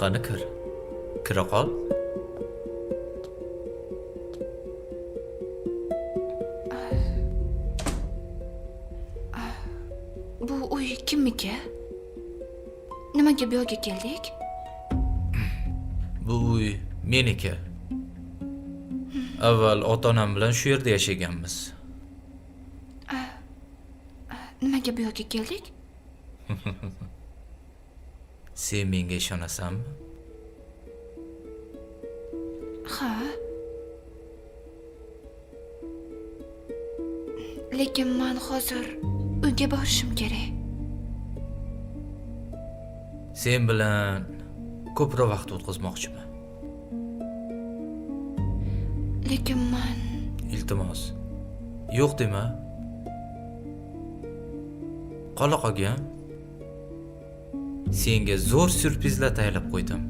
Qani kir. Kira qol. Bu uy kimniki? Nimaga bu yerga keldik? Bu uy meniki. Avval ota-onam bilan shu yerda yashaganmiz. Nimaga bu yerga keldik? Sen menga ishonasanmi? Ha. Lekin men hozir uyga borishim kerak. Sen bilan ko'proq vaqt o'tkazmoqchiman. Lekin men Iltimos. Yo'q dema. Qola qolgan. Senga zo'r syurprizlar tayyorlab qo'ydim.